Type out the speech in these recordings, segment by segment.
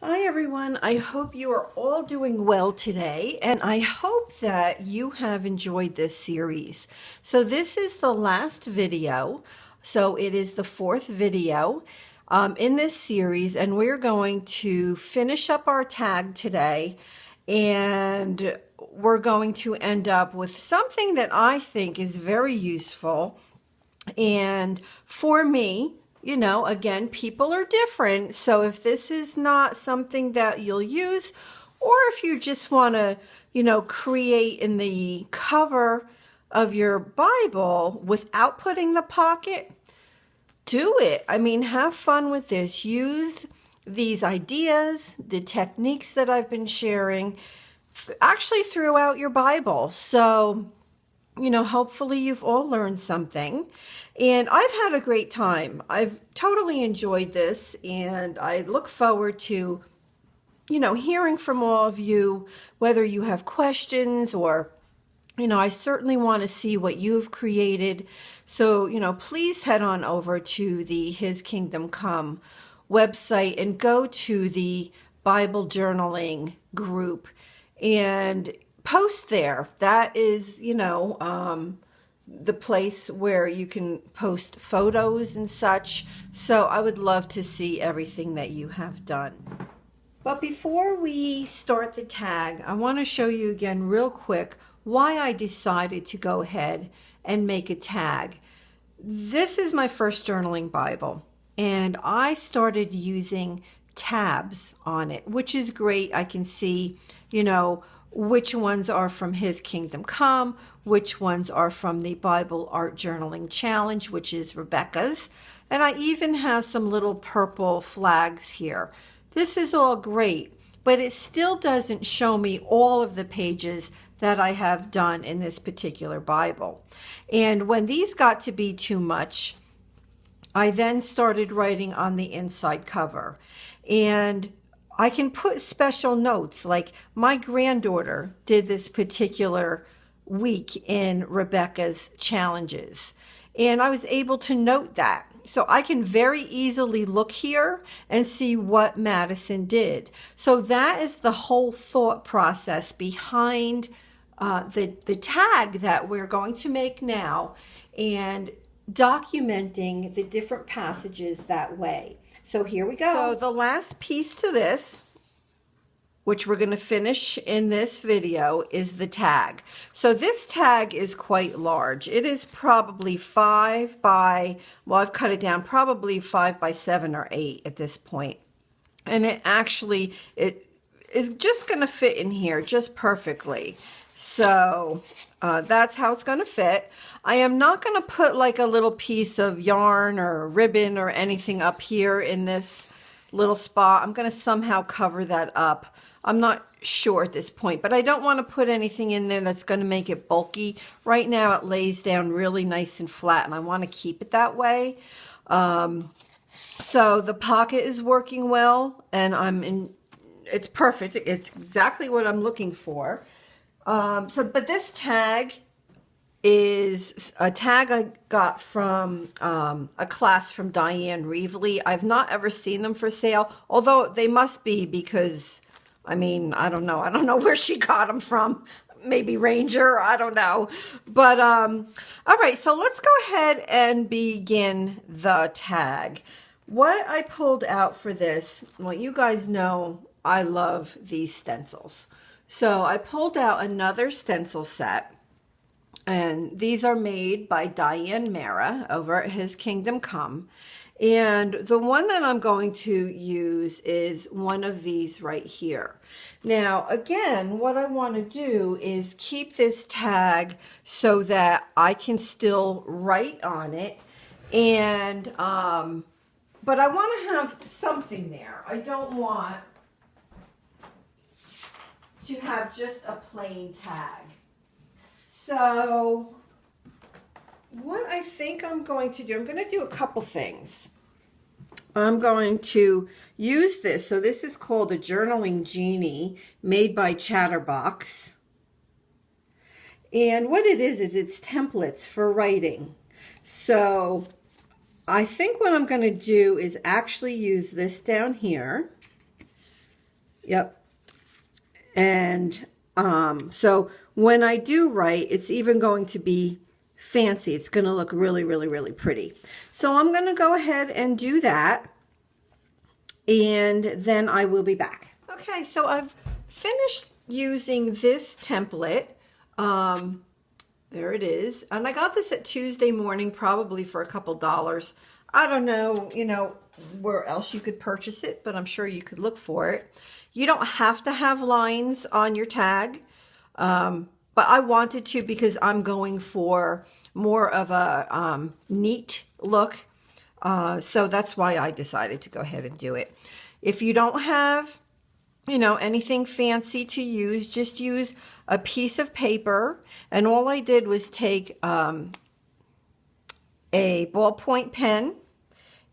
Hi everyone, I hope you are all doing well today, and I hope that you have enjoyed this series. So this is the last video, so it is the fourth video in this series, and we're going to finish up our tag today, and we're going to end up with something that I think is very useful. And for me, again, people are different. So if this is not something that you'll use, or if you just want to, create in the cover of your Bible without putting the pocket, do it. I mean, have fun with this. Use these ideas, the techniques that I've been sharing, actually throughout your Bible. So hopefully you've all learned something. And I've had a great time. I've totally enjoyed this, and I look forward to, hearing from all of you, whether you have questions or, I certainly want to see what you've created. So, please head on over to the His Kingdom Come website and go to the Bible journaling group and post there. That is, the place where you can post photos and such. So I would love to see everything that you have done. But before we start the tag, I want to show you again real quick why I decided to go ahead and make a tag. This is my first journaling Bible, and I started using tabs on it, which is great. I can see, which ones are from His Kingdom Come, which ones are from the Bible Art Journaling Challenge, which is Rebecca's. And I even have some little purple flags here. This is all great, but it still doesn't show me all of the pages that I have done in this particular Bible. And when these got to be too much, I then started writing on the inside cover. And I can put special notes, like my granddaughter did this particular week in Rebecca's challenges, and I was able to note that. So I can very easily look here and see what Madison did. So that is the whole thought process behind the tag that we're going to make now, and documenting the different passages that way. So here we go. So the last piece to this, which we're going to finish in this video, is the tag. So this tag is quite large. It is probably 5 by, well, I've cut it down, probably 5 by 7 or 8 at this point. And it is just going to fit in here just perfectly. So that's how it's going to fit. I am not going to put like a little piece of yarn or ribbon or anything up here in this little spot. I'm going to somehow cover that up. I'm not sure at this point, but I don't want to put anything in there that's going to make it bulky. Right now it lays down really nice and flat, and I want to keep it that way. So the pocket is working well, and it's perfect. It's exactly what I'm looking for. But this tag is a tag I got from a class from Diane Reevely. I've not ever seen them for sale, although they must be, because, I mean, I don't know. I don't know where she got them from. Maybe Ranger, I don't know. But, all right, so let's go ahead and begin the tag. What I pulled out for this, well, you guys know I love these stencils. So I pulled out another stencil set, and these are made by Diane Mara over at His Kingdom Come. And the one that I'm going to use is one of these right here. Now, again, what I want to do is keep this tag so that I can still write on it. And, but I want to have something there. I don't want to have just a plain tag. So what I think I'm going to do, I'm going to do a couple things. I'm going to use this. So this is called a journaling genie made by Chatterbox. And what it is it's templates for writing. So I think what I'm going to do is actually use this down here. Yep. And so when I do write, it's even going to be fancy. It's going to look really, really, really pretty. So I'm going to go ahead and do that. And then I will be back. Okay, so I've finished using this template. There it is. And I got this at Tuesday morning, probably for a couple dollars. I don't know, where else you could purchase it, but I'm sure you could look for it. You don't have to have lines on your tag, but I wanted to because I'm going for more of a neat look. So that's why I decided to go ahead and do it. If you don't have, anything fancy to use, just use a piece of paper. And all I did was take a ballpoint pen,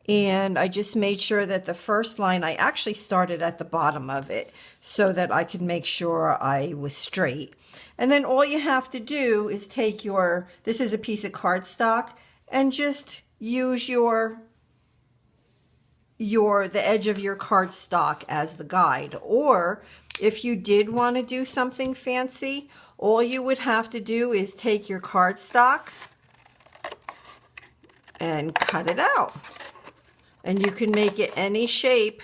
and I just made sure that the first line, I actually started at the bottom of it so that I could make sure I was straight. And then all you have to do is take this is a piece of cardstock, and just use the edge of your cardstock as the guide. Or if you did want to do something fancy, all you would have to do is take your cardstock and cut it out. And you can make it any shape,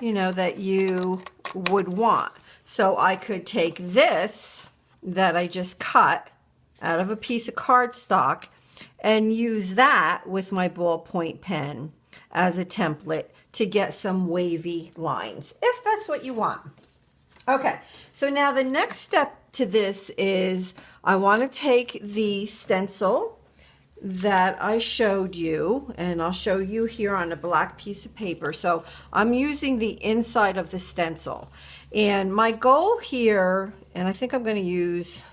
that you would want. So I could take this that I just cut out of a piece of cardstock and use that with my ballpoint pen as a template to get some wavy lines, if that's what you want. Okay, so now the next step to this is I want to take the stencil that I showed you, and I'll show you here on a black piece of paper. So I'm using the inside of the stencil. And my goal here, and I think I'm going to use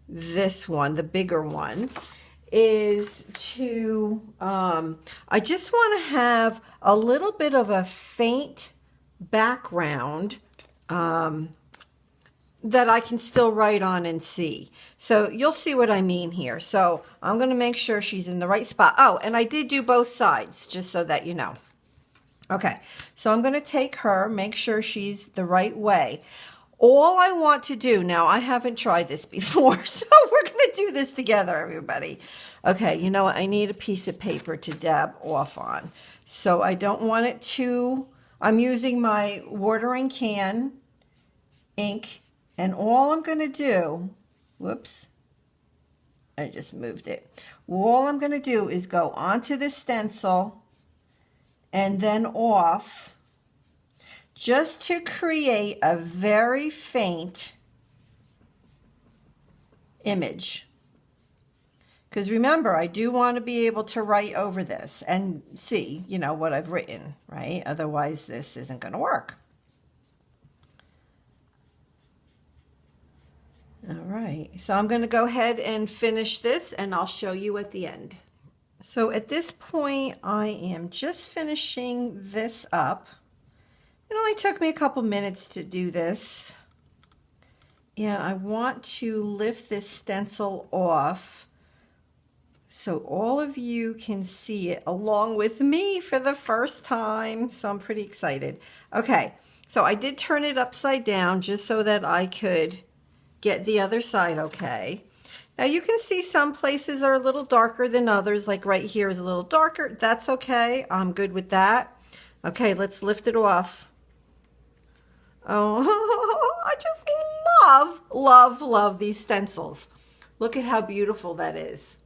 this one, the bigger one, is to, I just want to have a little bit of a faint background that I can still write on and see. So you'll see what I mean here. So I'm going to make sure she's in the right spot. Oh, and I did do both sides, just so that you know. Okay, so I'm going to take her, make sure she's the right way. All I want to do, now I haven't tried this before, so we're going to do this together, everybody. Okay, you know what? I need a piece of paper to dab off on. So I don't want it to, I'm using my watering can ink, and all I'm going to do, whoops, I just moved it. All I'm going to do is go onto the stencil and then off, just to create a very faint image. Because remember, I do want to be able to write over this and see, what I've written, right? Otherwise, this isn't going to work. All right, so I'm going to go ahead and finish this, and I'll show you at the end. So at this point, I am just finishing this up. It only took me a couple minutes to do this. And I want to lift this stencil off so all of you can see it along with me for the first time. So I'm pretty excited. Okay, so I did turn it upside down just so that I could get the other side okay. Now you can see some places are a little darker than others, like right here is a little darker. That's okay, I'm good with that. Okay, let's lift it off. Oh, I just love these stencils. Look at how beautiful that is.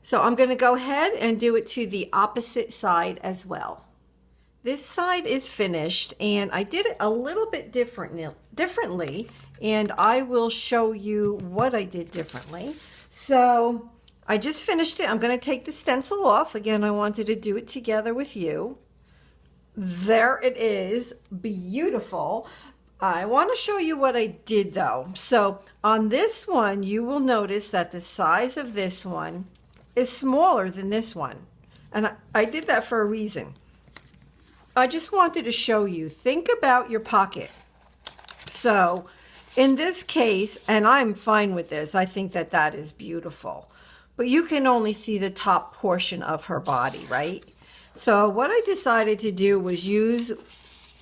So I'm going to go ahead and do it to the opposite side as well. This side is finished, and I did it a little bit differently, and I will show you what I did differently. So I just finished it. I'm going to take the stencil off. Again, I wanted to do it together with you. There it is, beautiful. I want to show you what I did though. So on this one, you will notice that the size of this one is smaller than this one. And I did that for a reason. I just wanted to show you, think about your pocket. So in this case, and I'm fine with this, I think that that is beautiful, but you can only see the top portion of her body, right? So what I decided to do was use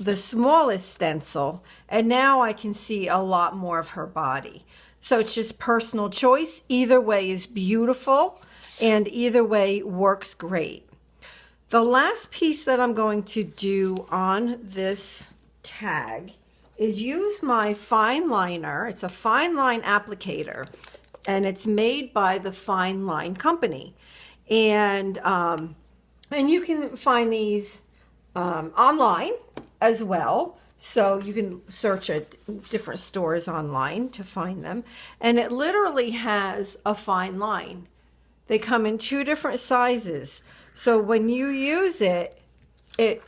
the smallest stencil, and now I can see a lot more of her body. So it's just personal choice. Either way is beautiful, and either way works great. The last piece that I'm going to do on this tag is use my fine liner. It's a fine line applicator, and it's made by the Fine Line Company. And you can find these online as well. So you can search at different stores online to find them. And it literally has a fine line. They come in 2 different sizes. So when you use it, it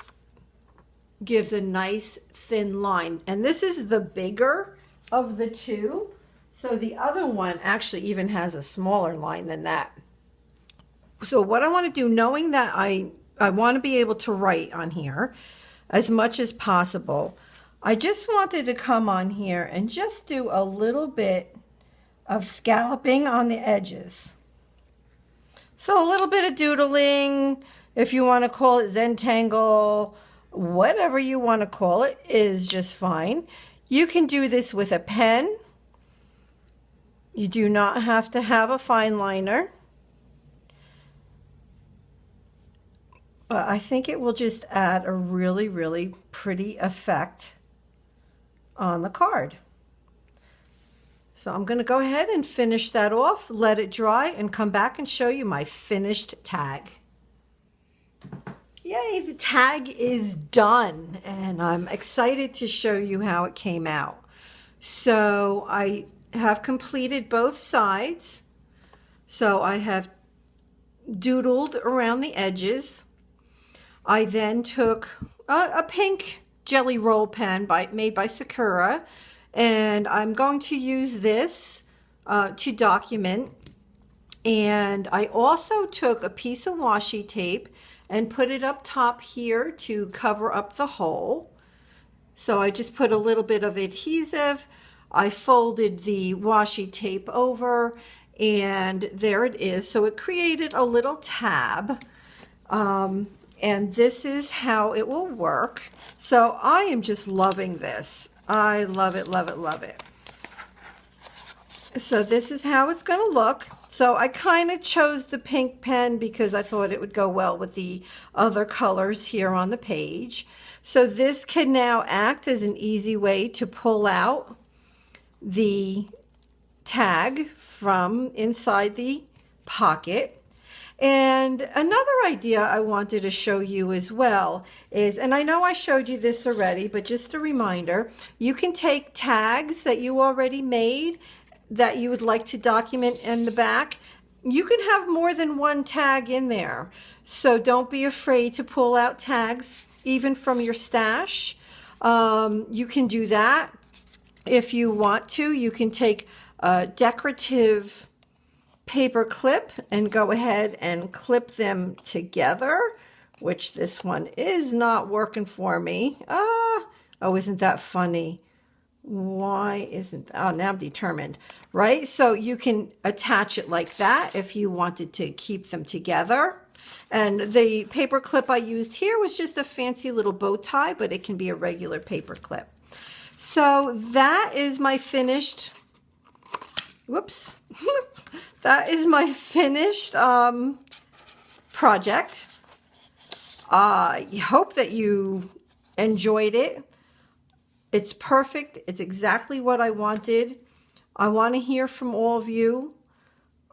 gives a nice thin line. And this is the bigger of the 2. So the other one actually even has a smaller line than that. So what I want to do, knowing that I want to be able to write on here as much as possible, I just wanted to come on here and just do a little bit of scalloping on the edges. So a little bit of doodling, if you want to call it Zentangle, whatever you want to call it is just fine. You can do this with a pen. You do not have to have a fine liner. But I think it will just add a really, really pretty effect on the card. So I'm going to go ahead and finish that off, let it dry, and come back and show you my finished tag. Yay, the tag is done, and I'm excited to show you how it came out. So I have completed both sides. So I have doodled around the edges. I then took a pink jelly roll pen made by Sakura, and I'm going to use this to document. And I also took a piece of washi tape and put it up top here to cover up the hole. So I just put a little bit of adhesive. I folded the washi tape over, and there it is. So it created a little tab. And this is how it will work. So I am just loving this. I love it, love it, love it. So this is how it's going to look. So I kind of chose the pink pen because I thought it would go well with the other colors here on the page. So this can now act as an easy way to pull out the tag from inside the pocket. And another idea I wanted to show you as well is, and I know I showed you this already, but just a reminder, you can take tags that you already made that you would like to document in the back. You can have more than one tag in there. So don't be afraid to pull out tags, even from your stash. You can do that if you want to. You can take a decorative paper clip and go ahead and clip them together, which this one is not working for me. Oh, isn't that funny? Why isn't that? Oh, now I'm determined, right? So you can attach it like that if you wanted to keep them together. And the paper clip I used here was just a fancy little bow tie, but it can be a regular paper clip. So that is my finished, whoops. That is my finished project. I hope that you enjoyed it. It's perfect. It's exactly what I wanted. I want to hear from all of you.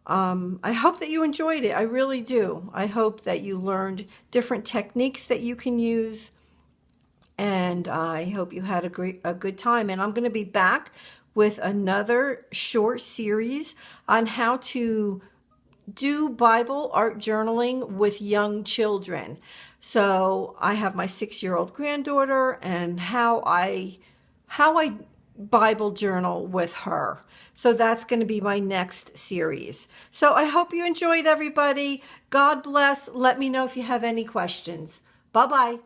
I hope that you enjoyed it. I really do. I hope that you learned different techniques that you can use. And I hope you had a good time. And I'm going to be back with another short series on how to do Bible art journaling with young children. So I have my 6-year-old granddaughter, and how I Bible journal with her. So that's going to be my next series. So I hope you enjoyed, everybody. God bless. Let me know if you have any questions. Bye-bye.